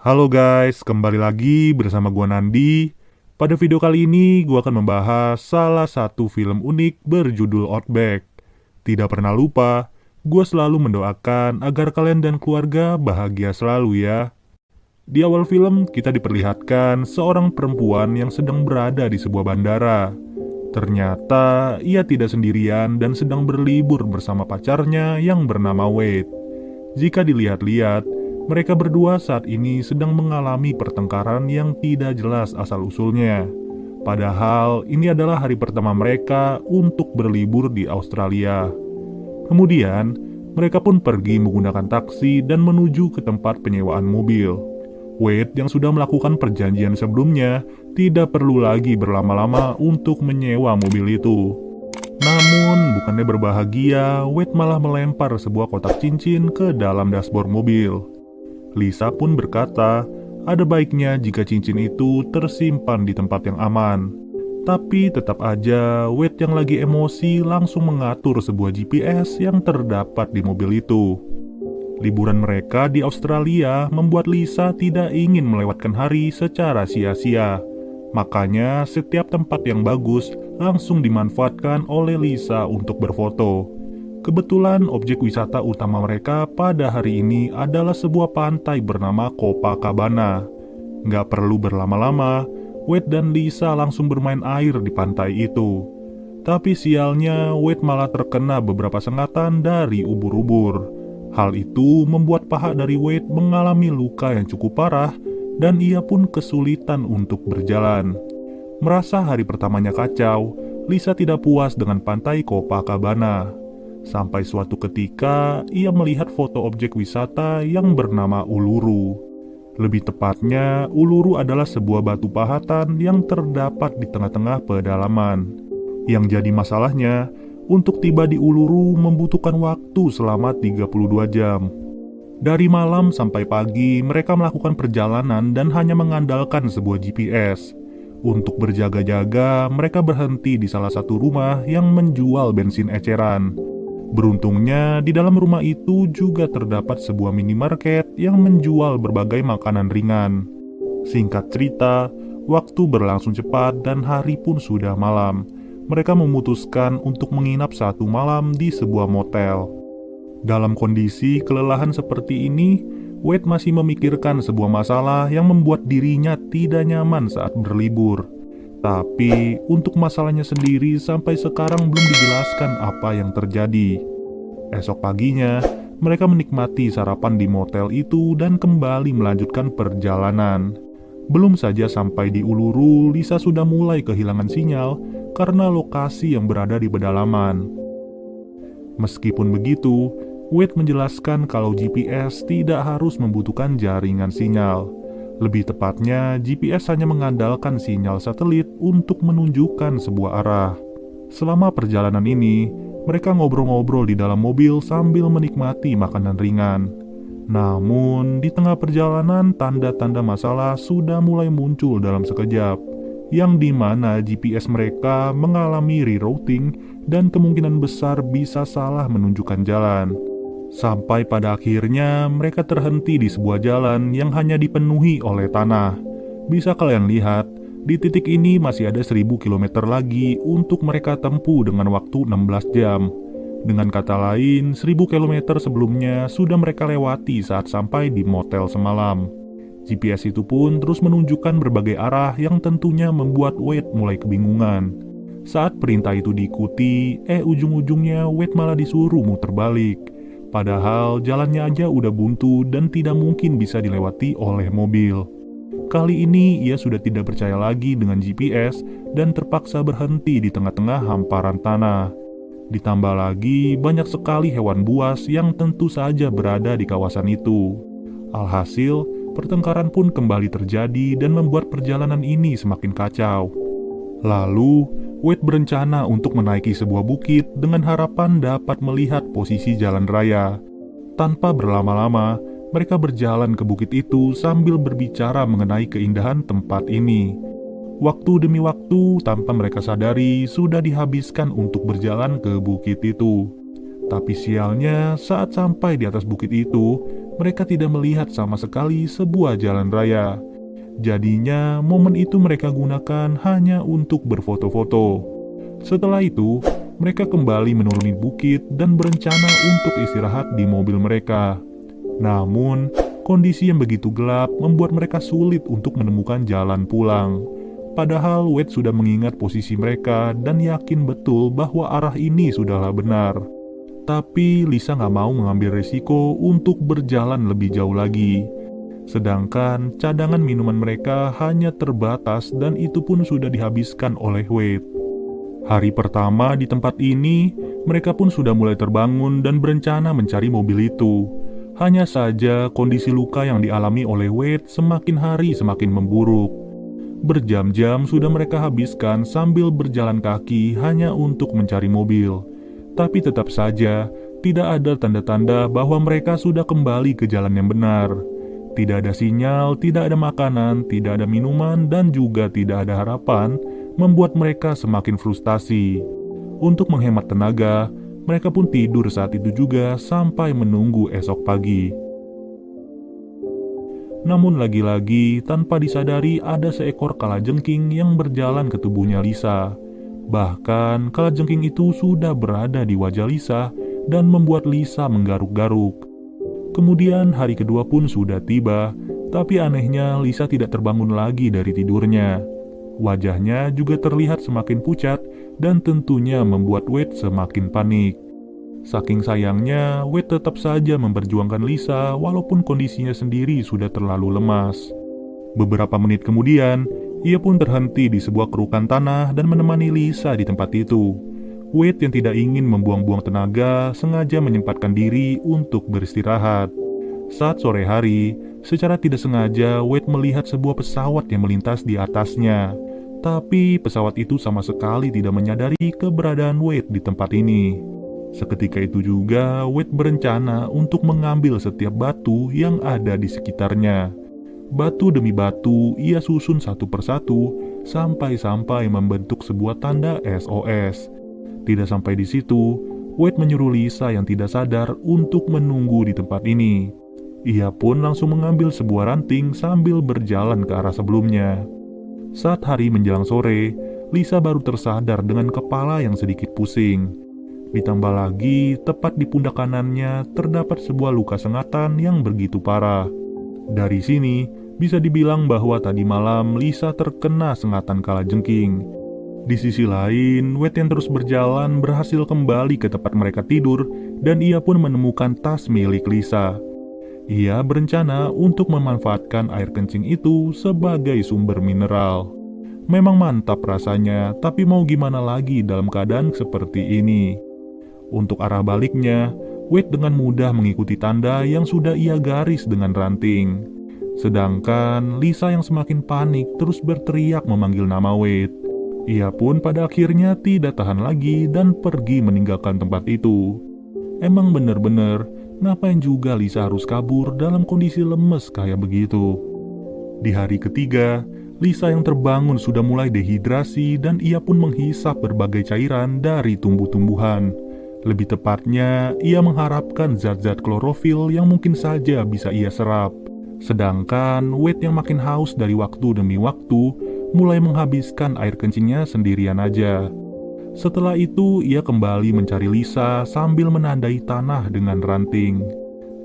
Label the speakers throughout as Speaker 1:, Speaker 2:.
Speaker 1: Halo guys, kembali lagi bersama gua Nandi. Pada video kali ini, gua akan membahas salah satu film unik berjudul Outback. Tidak pernah lupa, gua selalu mendoakan agar kalian dan keluarga bahagia selalu ya. Di awal film, kita diperlihatkan seorang perempuan yang sedang berada di sebuah bandara. Ternyata, ia tidak sendirian dan sedang berlibur bersama pacarnya yang bernama Wade. Jika dilihat-lihat, mereka berdua saat ini sedang mengalami pertengkaran yang tidak jelas asal-usulnya. Padahal ini adalah hari pertama mereka untuk berlibur di Australia. Kemudian, mereka pun pergi menggunakan taksi dan menuju ke tempat penyewaan mobil. Wade yang sudah melakukan perjanjian sebelumnya tidak perlu lagi berlama-lama untuk menyewa mobil itu. Namun, bukannya berbahagia, Wade malah melempar sebuah kotak cincin ke dalam dashboard mobil. Lisa pun berkata, ada baiknya jika cincin itu tersimpan di tempat yang aman. Tapi tetap aja, Wade yang lagi emosi langsung mengatur sebuah GPS yang terdapat di mobil itu. Liburan mereka di Australia membuat Lisa tidak ingin melewatkan hari secara sia-sia. Makanya setiap tempat yang bagus langsung dimanfaatkan oleh Lisa untuk berfoto. Kebetulan objek wisata utama mereka pada hari ini adalah sebuah pantai bernama Copacabana. Nggak perlu berlama-lama, Wade dan Lisa langsung bermain air di pantai itu. Tapi sialnya, Wade malah terkena beberapa sengatan dari ubur-ubur. Hal itu membuat paha dari Wade mengalami luka yang cukup parah dan ia pun kesulitan untuk berjalan. Merasa hari pertamanya kacau, Lisa tidak puas dengan pantai Copacabana. Sampai suatu ketika, ia melihat foto objek wisata yang bernama Uluru. Lebih tepatnya, Uluru adalah sebuah batu pahatan yang terdapat di tengah-tengah pedalaman. Yang jadi masalahnya, untuk tiba di Uluru membutuhkan waktu selama 32 jam. Dari malam sampai pagi, mereka melakukan perjalanan dan hanya mengandalkan sebuah GPS. Untuk berjaga-jaga, mereka berhenti di salah satu rumah yang menjual bensin eceran. Beruntungnya, di dalam rumah itu juga terdapat sebuah minimarket yang menjual berbagai makanan ringan. Singkat cerita, waktu berlangsung cepat dan hari pun sudah malam. Mereka memutuskan untuk menginap satu malam di sebuah motel. Dalam kondisi kelelahan seperti ini, Wade masih memikirkan sebuah masalah yang membuat dirinya tidak nyaman saat berlibur. Tapi untuk masalahnya sendiri sampai sekarang belum dijelaskan apa yang terjadi. Esok paginya, mereka menikmati sarapan di motel itu dan kembali melanjutkan perjalanan. Belum saja sampai di Uluru, Lisa sudah mulai kehilangan sinyal karena lokasi yang berada di pedalaman. Meskipun begitu, Wade menjelaskan kalau GPS tidak harus membutuhkan jaringan sinyal. Lebih tepatnya, GPS hanya mengandalkan sinyal satelit untuk menunjukkan sebuah arah. Selama perjalanan ini, mereka ngobrol-ngobrol di dalam mobil sambil menikmati makanan ringan. Namun, di tengah perjalanan, tanda-tanda masalah sudah mulai muncul dalam sekejap, yang dimana GPS mereka mengalami rerouting dan kemungkinan besar bisa salah menunjukkan jalan. Sampai pada akhirnya mereka terhenti di sebuah jalan yang hanya dipenuhi oleh tanah. Bisa kalian lihat, di titik ini masih ada 1000 km lagi untuk mereka tempuh dengan waktu 16 jam. Dengan kata lain, 1000 km sebelumnya sudah mereka lewati saat sampai di motel semalam. GPS itu pun terus menunjukkan berbagai arah yang tentunya membuat Wade mulai kebingungan. Saat perintah itu diikuti, ujung-ujungnya Wade malah disuruh muter balik. Padahal jalannya aja udah buntu dan tidak mungkin bisa dilewati oleh mobil. Kali ini ia sudah tidak percaya lagi dengan GPS dan terpaksa berhenti di tengah-tengah hamparan tanah. Ditambah lagi banyak sekali hewan buas yang tentu saja berada di kawasan itu. Alhasil, pertengkaran pun kembali terjadi dan membuat perjalanan ini semakin kacau. Lalu, Wade berencana untuk menaiki sebuah bukit dengan harapan dapat melihat posisi jalan raya. Tanpa berlama-lama, mereka berjalan ke bukit itu sambil berbicara mengenai keindahan tempat ini. Waktu demi waktu, tanpa mereka sadari, sudah dihabiskan untuk berjalan ke bukit itu. Tapi sialnya, saat sampai di atas bukit itu, mereka tidak melihat sama sekali sebuah jalan raya. Jadinya, momen itu mereka gunakan hanya untuk berfoto-foto. Setelah itu, mereka kembali menuruni bukit dan berencana untuk istirahat di mobil mereka. Namun, kondisi yang begitu gelap membuat mereka sulit untuk menemukan jalan pulang. Padahal Wade sudah mengingat posisi mereka dan yakin betul bahwa arah ini sudahlah benar. Tapi Lisa nggak mau mengambil risiko untuk berjalan lebih jauh lagi. Sedangkan cadangan minuman mereka hanya terbatas dan itu pun sudah dihabiskan oleh Wade. Hari pertama di tempat ini, mereka pun sudah mulai terbangun dan berencana mencari mobil itu. Hanya saja kondisi luka yang dialami oleh Wade semakin hari semakin memburuk. Berjam-jam sudah mereka habiskan sambil berjalan kaki hanya untuk mencari mobil. Tapi tetap saja tidak ada tanda-tanda bahwa mereka sudah kembali ke jalan yang benar. Tidak ada sinyal, tidak ada makanan, tidak ada minuman, dan juga tidak ada harapan, membuat mereka semakin frustasi. Untuk menghemat tenaga, mereka pun tidur saat itu juga sampai menunggu esok pagi. Namun lagi-lagi, tanpa disadari ada seekor kalajengking yang berjalan ke tubuhnya Lisa. Bahkan, kalajengking itu sudah berada di wajah Lisa dan membuat Lisa menggaruk-garuk. Kemudian hari kedua pun sudah tiba, tapi anehnya Lisa tidak terbangun lagi dari tidurnya. Wajahnya juga terlihat semakin pucat dan tentunya membuat Wade semakin panik. Saking sayangnya, Wade tetap saja memperjuangkan Lisa walaupun kondisinya sendiri sudah terlalu lemas. Beberapa menit kemudian, ia pun terhenti di sebuah kerukan tanah dan menemani Lisa di tempat itu. Wade yang tidak ingin membuang-buang tenaga sengaja menyempatkan diri untuk beristirahat. Saat sore hari, secara tidak sengaja Wade melihat sebuah pesawat yang melintas di atasnya. Tapi pesawat itu sama sekali tidak menyadari keberadaan Wade di tempat ini. Seketika itu juga Wade berencana untuk mengambil setiap batu yang ada di sekitarnya. Batu demi batu ia susun satu persatu sampai membentuk sebuah tanda SOS. Tidak sampai di situ, Wade menyuruh Lisa yang tidak sadar untuk menunggu di tempat ini. Ia pun langsung mengambil sebuah ranting sambil berjalan ke arah sebelumnya. Saat hari menjelang sore, Lisa baru tersadar dengan kepala yang sedikit pusing. Ditambah lagi, tepat di pundak kanannya terdapat sebuah luka sengatan yang begitu parah. Dari sini, bisa dibilang bahwa tadi malam Lisa terkena sengatan kalajengking. Di sisi lain, Wade yang terus berjalan berhasil kembali ke tempat mereka tidur dan ia pun menemukan tas milik Lisa. Ia berencana untuk memanfaatkan air kencing itu sebagai sumber mineral. Memang mantap rasanya, tapi mau gimana lagi dalam keadaan seperti ini. Untuk arah baliknya, Wade dengan mudah mengikuti tanda yang sudah ia garis dengan ranting. Sedangkan Lisa yang semakin panik terus berteriak memanggil nama Wade. Ia pun pada akhirnya tidak tahan lagi dan pergi meninggalkan tempat itu. Emang bener-bener, ngapain juga Lisa harus kabur dalam kondisi lemes kayak begitu? Di hari ketiga, Lisa yang terbangun sudah mulai dehidrasi dan ia pun menghisap berbagai cairan dari tumbuh-tumbuhan. Lebih tepatnya, ia mengharapkan zat-zat klorofil yang mungkin saja bisa ia serap. Sedangkan Wade yang makin haus dari waktu demi waktu, mulai menghabiskan air kencingnya sendirian aja. Setelah itu, ia kembali mencari Lisa sambil menandai tanah dengan ranting.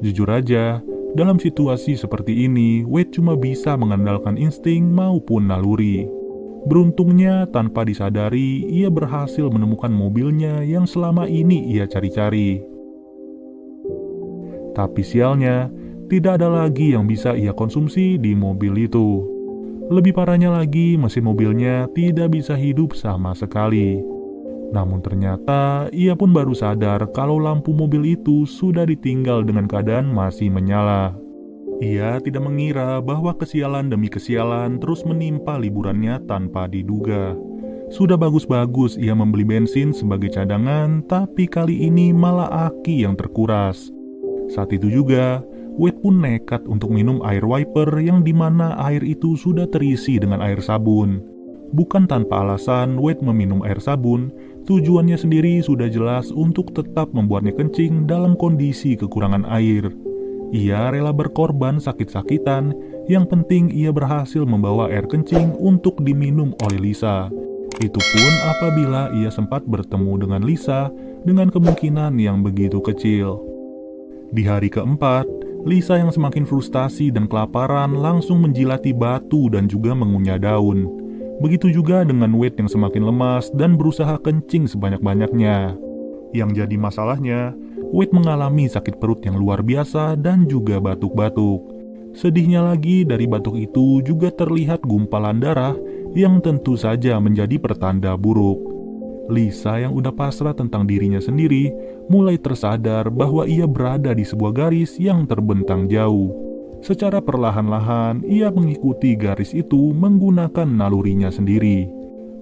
Speaker 1: Jujur aja, dalam situasi seperti ini, Wade cuma bisa mengandalkan insting maupun naluri. Beruntungnya, tanpa disadari, ia berhasil menemukan mobilnya yang selama ini ia cari-cari. Tapi sialnya, tidak ada lagi yang bisa ia konsumsi di mobil itu. Lebih parahnya lagi, mesin mobilnya tidak bisa hidup sama sekali. Namun ternyata, ia pun baru sadar kalau lampu mobil itu sudah ditinggal dengan keadaan masih menyala. Ia tidak mengira bahwa kesialan demi kesialan terus menimpa liburannya tanpa diduga. Sudah bagus-bagus ia membeli bensin sebagai cadangan, tapi kali ini malah aki yang terkuras. Saat itu juga, Wade pun nekat untuk minum air wiper yang dimana air itu sudah terisi dengan air sabun. Bukan tanpa alasan Wade meminum air sabun, tujuannya sendiri sudah jelas untuk tetap membuatnya kencing dalam kondisi kekurangan air. Ia rela berkorban sakit-sakitan, yang penting ia berhasil membawa air kencing untuk diminum oleh Lisa. Itu pun apabila ia sempat bertemu dengan Lisa dengan kemungkinan yang begitu kecil. Di hari keempat, Lisa yang semakin frustasi dan kelaparan langsung menjilati batu dan juga mengunyah daun. Begitu juga dengan Wade yang semakin lemas dan berusaha kencing sebanyak-banyaknya. Yang jadi masalahnya, Wade mengalami sakit perut yang luar biasa dan juga batuk-batuk. Sedihnya lagi, dari batuk itu juga terlihat gumpalan darah yang tentu saja menjadi pertanda buruk. Lisa yang udah pasrah tentang dirinya sendiri mulai tersadar bahwa ia berada di sebuah garis yang terbentang jauh. Secara perlahan-lahan ia mengikuti garis itu menggunakan nalurinya sendiri.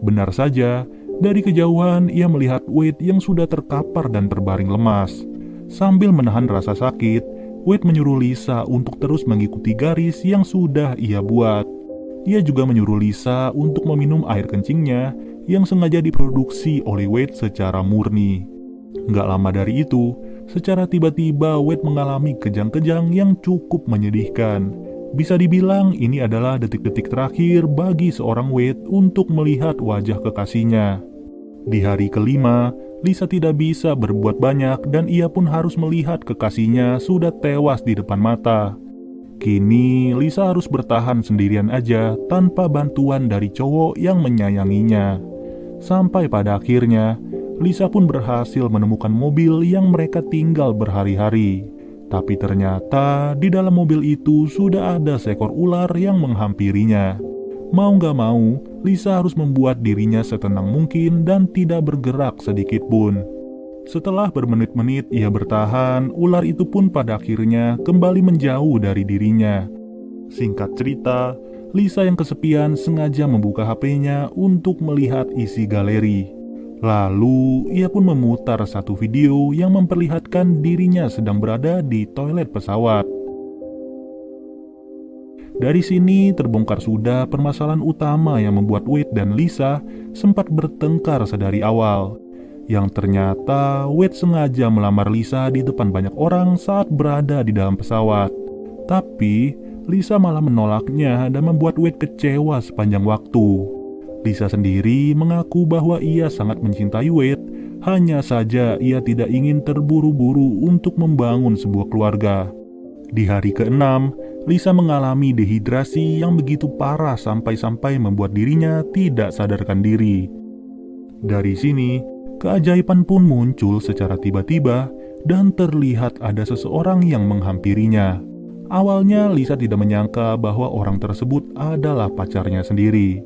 Speaker 1: Benar saja, dari kejauhan ia melihat Wade yang sudah terkapar dan terbaring lemas. Sambil menahan rasa sakit, Wade menyuruh Lisa untuk terus mengikuti garis yang sudah ia buat. Ia juga menyuruh Lisa untuk meminum air kencingnya yang sengaja diproduksi oleh Wade secara murni. Nggak lama dari itu, secara tiba-tiba Wade mengalami kejang-kejang yang cukup menyedihkan. Bisa dibilang ini adalah detik-detik terakhir bagi seorang Wade untuk melihat wajah kekasihnya. Di hari kelima, Lisa tidak bisa berbuat banyak dan ia pun harus melihat kekasihnya sudah tewas di depan mata. Kini Lisa harus bertahan sendirian aja tanpa bantuan dari cowok yang menyayanginya. Sampai pada akhirnya, Lisa pun berhasil menemukan mobil yang mereka tinggal berhari-hari. Tapi ternyata di dalam mobil itu sudah ada seekor ular yang menghampirinya. Mau gak mau, Lisa harus membuat dirinya setenang mungkin dan tidak bergerak sedikit pun. Setelah bermenit-menit ia bertahan, ular itu pun pada akhirnya kembali menjauh dari dirinya. Singkat cerita, Lisa yang kesepian sengaja membuka HP-nya untuk melihat isi galeri. Lalu, ia pun memutar satu video yang memperlihatkan dirinya sedang berada di toilet pesawat. Dari sini terbongkar sudah permasalahan utama yang membuat Wade dan Lisa sempat bertengkar sedari awal. Yang ternyata Wade sengaja melamar Lisa di depan banyak orang saat berada di dalam pesawat. Tapi Lisa malah menolaknya dan membuat Wade kecewa sepanjang waktu. Lisa sendiri mengaku bahwa ia sangat mencintai Wade, hanya saja ia tidak ingin terburu-buru untuk membangun sebuah keluarga. Di hari ke-6, Lisa mengalami dehidrasi yang begitu parah sampai-sampai membuat dirinya tidak sadarkan diri. Dari sini, keajaiban pun muncul secara tiba-tiba dan terlihat ada seseorang yang menghampirinya. Awalnya Lisa tidak menyangka bahwa orang tersebut adalah pacarnya sendiri.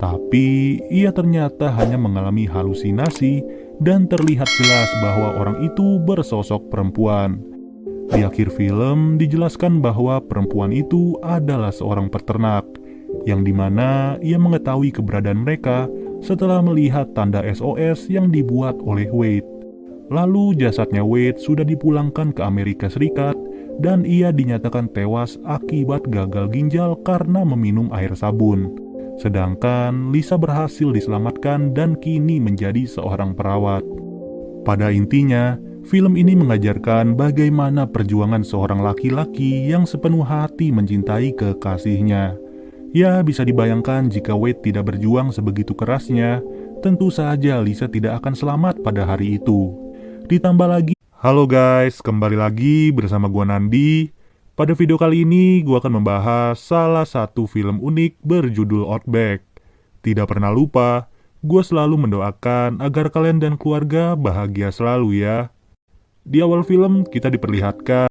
Speaker 1: Tapi ia ternyata hanya mengalami halusinasi dan terlihat jelas bahwa orang itu bersosok perempuan. Di akhir film dijelaskan bahwa perempuan itu adalah seorang peternak, yang dimana ia mengetahui keberadaan mereka setelah melihat tanda SOS yang dibuat oleh Wade. Lalu jasadnya Wade sudah dipulangkan ke Amerika Serikat dan ia dinyatakan tewas akibat gagal ginjal karena meminum air sabun. Sedangkan Lisa berhasil diselamatkan dan kini menjadi seorang perawat. Pada intinya, film ini mengajarkan bagaimana perjuangan seorang laki-laki yang sepenuh hati mencintai kekasihnya. Ya, bisa dibayangkan jika Wade tidak berjuang sebegitu kerasnya, tentu saja Lisa tidak akan selamat pada hari itu. Ditambah lagi, halo guys, kembali lagi bersama gua Nandi. Pada video kali ini, gua akan membahas salah satu film unik berjudul Outback. Tidak pernah lupa, gua selalu mendoakan agar kalian dan keluarga bahagia selalu ya. Di awal film, kita diperlihatkan